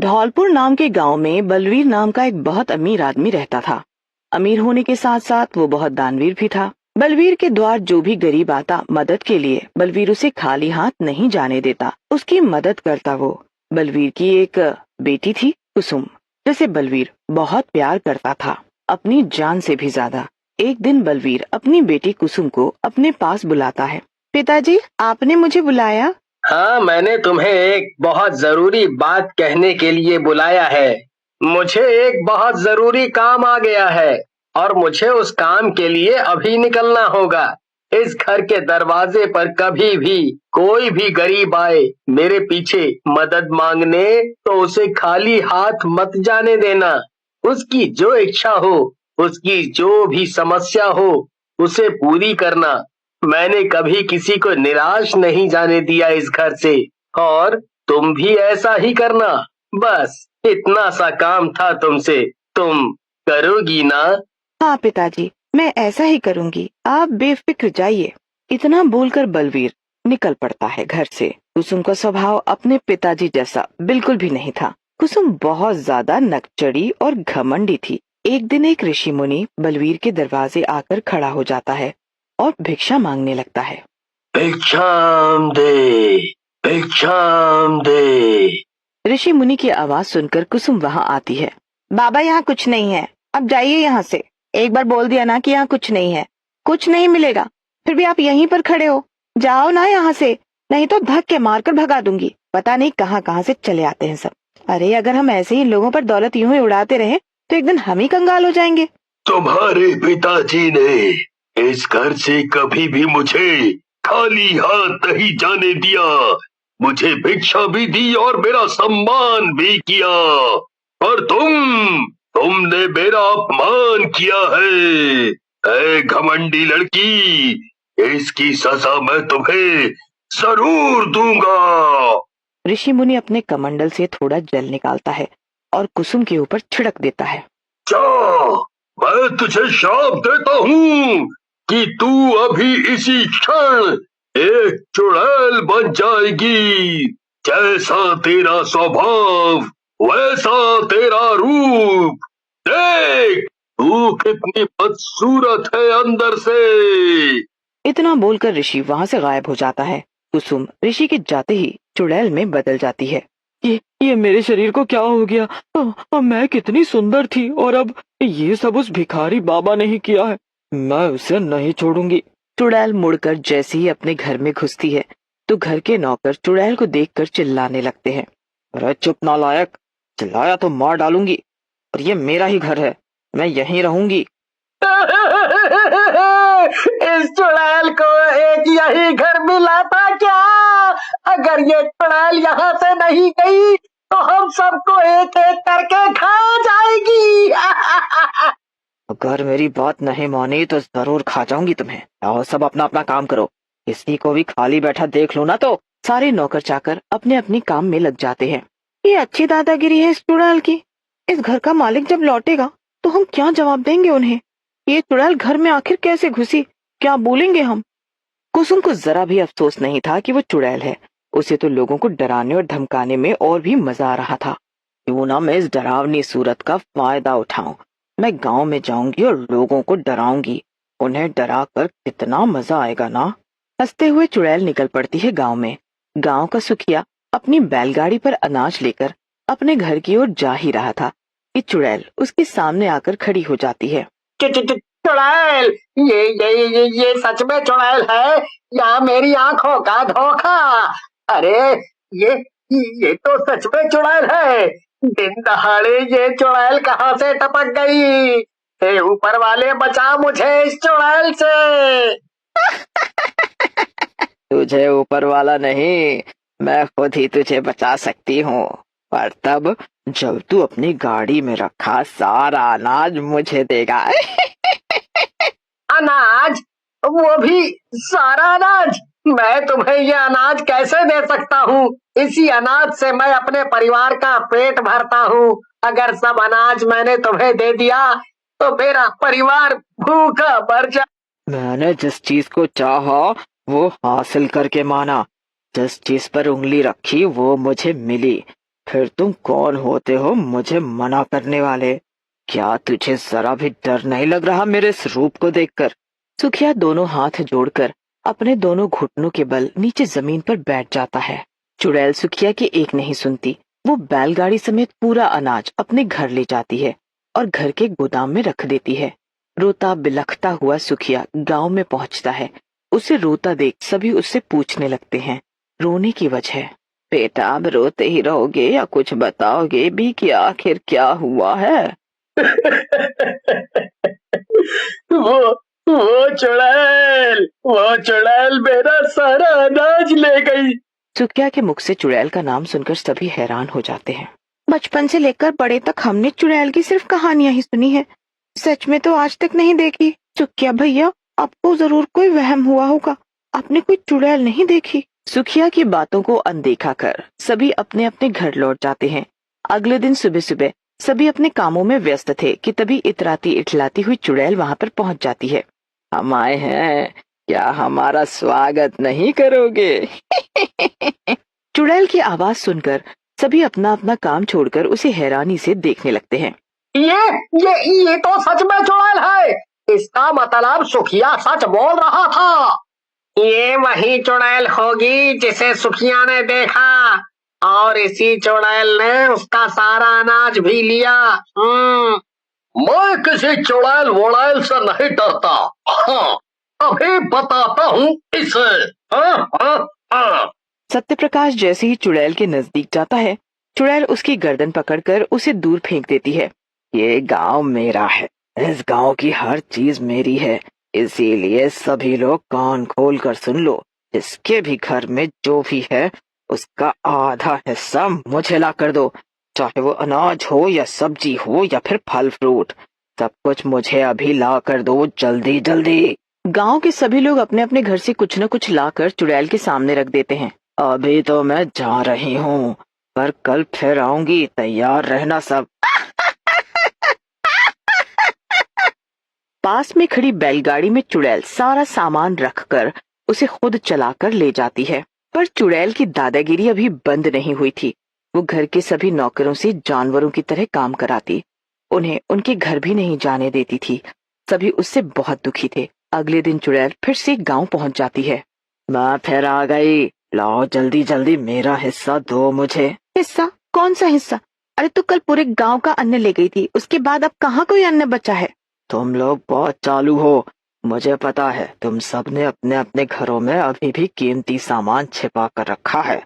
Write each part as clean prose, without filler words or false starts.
धौलपुर नाम के गांव में बलवीर नाम का एक बहुत अमीर आदमी रहता था। अमीर होने के साथ साथ वो बहुत दानवीर भी था। बलवीर के द्वार जो भी गरीब आता मदद के लिए, बलवीर उसे खाली हाथ नहीं जाने देता, उसकी मदद करता वो। बलवीर की एक बेटी थी कुसुम, जिसे बलवीर बहुत प्यार करता था, अपनी जान से भी ज्यादा। एक दिन बलवीर अपनी बेटी कुसुम को अपने पास बुलाता है। पिताजी, आपने मुझे बुलाया? हाँ, मैंने तुम्हें एक बहुत जरूरी बात कहने के लिए बुलाया है। मुझे एक बहुत जरूरी काम आ गया है और मुझे उस काम के लिए अभी निकलना होगा। इस घर के दरवाजे पर कभी भी कोई भी गरीब आए मेरे पीछे मदद मांगने, तो उसे खाली हाथ मत जाने देना। उसकी जो इच्छा हो, उसकी जो भी समस्या हो, उसे पूरी करना। मैंने कभी किसी को निराश नहीं जाने दिया इस घर से, और तुम भी ऐसा ही करना। बस इतना सा काम था तुमसे, तुम करोगी ना? हाँ पिताजी, मैं ऐसा ही करूंगी, आप बेफिक्र जाइए। इतना बोलकर बलवीर निकल पड़ता है घर से। कुसुम का स्वभाव अपने पिताजी जैसा बिल्कुल भी नहीं था। कुसुम बहुत ज्यादा नकचड़ी और घमंडी थी। एक दिन एक ऋषि मुनि बलवीर के दरवाजे आकर खड़ा हो जाता है और भिक्षा मांगने लगता है। भिक्षाम दे, भिक्षाम दे। ऋषि मुनि की आवाज सुनकर कुसुम वहाँ आती है। बाबा, यहाँ कुछ नहीं है, अब जाइए यहाँ से। एक बार बोल दिया ना कि यहाँ कुछ नहीं है, कुछ नहीं मिलेगा, फिर भी आप यहीं पर खड़े हो। जाओ ना यहाँ से, नहीं तो धक्के मारकर भगा दूंगी। पता नहीं कहाँ कहाँ से चले आते हैं सब। अरे अगर हम ऐसे ही लोगों पर दौलत यूं ही उड़ाते रहे तो एक दिन हम ही कंगाल हो जाएंगे। तुम्हारे पिताजी ने इस घर से कभी भी मुझे खाली हाथ नहीं जाने दिया। मुझे भिक्षा भी दी और मेरा सम्मान भी किया, और तुमने मेरा अपमान किया है। ऐ घमंडी लड़की, इसकी सजा मैं तुम्हें जरूर दूंगा। ऋषि मुनि अपने कमंडल से थोड़ा जल निकालता है और कुसुम के ऊपर छिड़क देता है। जा, मैं तुझे श्राप देता हूँ कि तू अभी इसी क्षण एक चुड़ैल बन जाएगी। जैसा तेरा स्वभाव, वैसा तेरा रूप। देख, तू कितनी बदसूरत है अंदर से। इतना बोलकर ऋषि वहाँ से गायब हो जाता है। कुसुम ऋषि के जाते ही चुड़ैल में बदल जाती है। ये मेरे शरीर को क्या हो गया? मैं कितनी सुंदर थी और अब ये सब उस भिखारी बाबा ने ही किया है। मैं उसे नहीं छोड़ूंगी। चुड़ैल मुड़कर जैसे ही अपने घर में घुसती है तो घर के नौकर चुड़ैल को देखकर चिल्लाने लगते हैं। अरे चुप नालायक, चिल्लाया तो मार डालूंगी, और ये मेरा ही घर है, मैं यहीं रहूंगी। इस चुड़ैल को एक यही घर मिला था क्या? अगर ये चुड़ैल यहाँ से नहीं गई तो हम सबको एक एक करके खा जाएगी। अगर मेरी बात नहीं मानी तो जरूर खा जाऊंगी तुम्हें। और सब अपना अपना काम करो, किसी को भी खाली बैठा देख लो ना तो। सारे नौकर चाकर अपने अपने काम में लग जाते हैं। ये अच्छी दादागिरी है इस चुड़ैल की। इस घर का मालिक जब लौटेगा तो हम क्या जवाब देंगे उन्हें? ये चुड़ैल घर में आखिर कैसे घुसी, क्या बोलेंगे हम? कुसुम को जरा भी अफसोस नहीं था कि वो चुड़ैल है। उसे तो लोगों को डराने और धमकाने में और भी मजा आ रहा था। क्यों ना मैं इस डरावनी सूरत का फायदा उठाऊं। मैं गांव में जाऊंगी और लोगों को डराऊंगी। उन्हें डरा कर कितना मजा आएगा ना। हंसते हुए चुड़ैल निकल पड़ती है गांव में। गांव का सुखिया अपनी बैलगाड़ी पर अनाज लेकर अपने घर की ओर जा ही रहा था कि चुड़ैल उसके सामने आकर खड़ी हो जाती है। चुड़ैल, ये सच में चुड़ैल है या मेरी आंखों का धोखा? अरे ये तो सच में चुड़ैल है। दिन दहाड़े ये चुड़ैल कहाँ से टपक गई? हे ऊपर वाले, बचा मुझे इस चुड़ैल से। तुझे ऊपर वाला नहीं, मैं खुद ही तुझे बचा सकती हूँ, पर तब जब तू अपनी गाड़ी में रखा सारा अनाज मुझे देगा। अनाज? वो भी सारा अनाज? मैं तुम्हें ये अनाज कैसे दे सकता हूँ? इसी अनाज से मैं अपने परिवार का पेट भरता हूँ। अगर सब अनाज मैंने तुम्हें दे दिया तो मेरा परिवार भूखा मर जाए। मैंने जिस चीज को चाहा वो हासिल करके माना। जिस चीज पर उंगली रखी वो मुझे मिली। फिर तुम कौन होते हो मुझे मना करने वाले? क्या तुझे जरा भी डर नहीं लग रहा मेरे इस रूप को देखकर? सुखिया दोनों हाथ जोड़कर अपने दोनों घुटनों के बल नीचे जमीन पर बैठ जाता है। चुड़ैल सुखिया की एक नहीं सुनती। वो बैलगाड़ी समेत पूरा अनाज अपने घर ले जाती है और घर के गोदाम में रख देती है। रोता बिलखता हुआ सुखिया गांव में पहुंचता है। उसे रोता देख सभी उससे पूछने लगते हैं रोने की वजह। बेटा, अब रोते ही रहोगे या कुछ बताओगे भी कि आखिर क्या हुआ है? वो वो चुड़ैल मेरा सारा अनाज ले गई। सुखिया के मुख से चुड़ैल का नाम सुनकर सभी हैरान हो जाते हैं। बचपन से लेकर बड़े तक हमने चुड़ैल की सिर्फ कहानियां ही सुनी है, सच में तो आज तक नहीं देखी। सुखिया भैया, आपको जरूर कोई वहम हुआ होगा, आपने कोई चुड़ैल नहीं देखी। सुखिया की बातों को अनदेखा कर सभी अपने अपने घर लौट जाते हैं। अगले दिन सुबह सुबह सभी अपने कामों में व्यस्त थे कि तभी इतराती इठलाती हुई चुड़ैल वहां पर पहुंच जाती है। हम आए हैं, क्या हमारा स्वागत नहीं करोगे? चुड़ैल की आवाज सुनकर सभी अपना अपना काम छोड़कर उसे हैरानी से देखने लगते हैं। ये तो सच में चुड़ैल है। इसका मतलब सुखिया सच बोल रहा था। ये वही चुड़ैल होगी जिसे सुखिया ने देखा, और इसी चुड़ैल ने उसका सारा अनाज भी लिया। मैं किसी चुड़ैल वुड़ैल से नहीं डरता। हाँ, अभी बताता हूँ इसे। सत्यप्रकाश जैसे ही चुड़ैल के नजदीक जाता है, चुड़ैल उसकी गर्दन पकड़कर उसे दूर फेंक देती है। ये गांव मेरा है, इस गांव की हर चीज मेरी है, इसीलिए सभी लोग कान खोल कर सुन लो। जिसके भी घर में जो भी है उसका आधा हिस्सा मुझे ला कर दो, चाहे वो अनाज हो या सब्जी हो या फिर फल फ्रूट, सब कुछ मुझे अभी ला कर दो, जल्दी जल्दी। गांव के सभी लोग अपने अपने घर से कुछ न कुछ लाकर चुड़ैल के सामने रख देते हैं। अभी तो मैं जा रही हूँ, पर कल फिर आऊंगी, तैयार रहना सब। पास में खड़ी बैलगाड़ी में चुड़ैल सारा सामान रखकर उसे खुद चलाकर ले जाती है। पर चुड़ैल की दादागिरी अभी बंद नहीं हुई थी। वो घर के सभी नौकरों से जानवरों की तरह काम कराती, उन्हें उनके घर भी नहीं जाने देती थी। सभी उससे बहुत दुखी थे। अगले दिन चुड़ैल फिर से गांव पहुंच जाती है। मैं फिर आ गई, लाओ जल्दी जल्दी मेरा हिस्सा दो मुझे। हिस्सा? कौन सा हिस्सा? अरे तू कल पूरे गांव का अन्न ले गई थी, उसके बाद अब कहाँ कोई अन्न बचा है? तुम लोग बहुत चालू हो, मुझे पता है तुम सबने अपने अपने घरों में अभी भी कीमती सामान छिपा कर रखा है,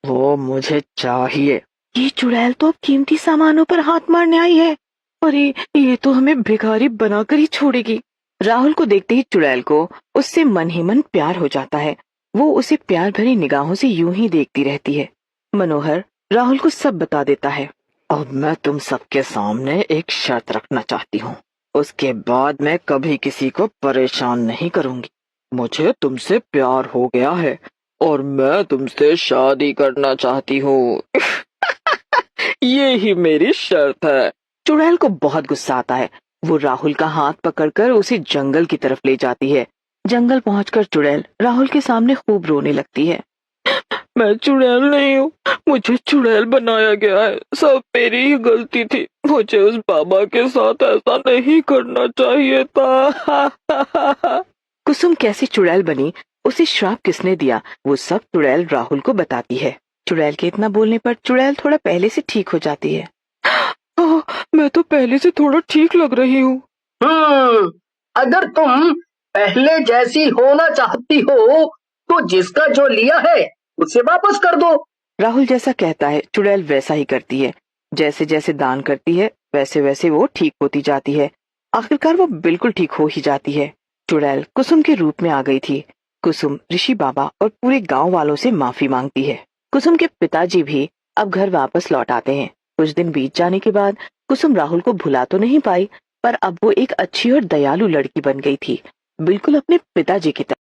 वो मुझे चाहिए। ये चुड़ैल तो अब कीमती सामानों पर हाथ मारने आई है। अरे ये तो हमें भिखारी बनाकर ही छोड़ेगी। राहुल को देखते ही चुड़ैल को उससे मन ही मन प्यार हो जाता है। वो उसे प्यार भरी निगाहों से यूं ही देखती रहती है। मनोहर राहुल को सब बता देता है। अब मैं तुम सबके सामने एक शर्त रखना चाहती हूँ, उसके बाद मैं कभी किसी को परेशान नहीं करूंगी। मुझे तुमसे प्यार हो गया है और मैं तुमसे शादी करना चाहती हूँ। ये ही मेरी शर्त है। चुड़ैल को बहुत गुस्सा आता है। वो राहुल का हाथ पकड़कर उसे जंगल की तरफ ले जाती है। जंगल पहुंचकर चुड़ैल राहुल के सामने खूब रोने लगती है। मैं चुड़ैल नहीं हूँ, मुझे चुड़ैल बनाया गया है, सब मेरी ही गलती थी, मुझे उस बाबा के साथ ऐसा नहीं करना चाहिए था। कुसुम कैसी चुड़ैल बनी, उसे श्राप किसने दिया, वो सब चुड़ैल राहुल को बताती है। चुड़ैल के इतना बोलने पर चुड़ैल थोड़ा पहले से ठीक हो जाती है। मैं तो पहले से थोड़ा ठीक लग रही हूँ। अगर तुम पहले जैसी होना चाहती हो तो जिसका जो लिया है उसे वापस कर दो। राहुल जैसा कहता है चुड़ैल वैसा ही करती है। जैसे जैसे दान करती है वैसे वैसे वो ठीक होती जाती है। आखिरकार वो बिल्कुल ठीक हो ही जाती है। चुड़ैल कुसुम के रूप में आ गई थी। कुसुम ऋषि बाबा और पूरे गांव वालों से माफी मांगती है। कुसुम के पिताजी भी अब घर वापस लौट आते हैं। कुछ दिन बीत जाने के बाद कुसुम राहुल को भुला तो नहीं पाई, पर अब वो एक अच्छी और दयालु लड़की बन गई थी, बिल्कुल अपने पिताजी की तरह।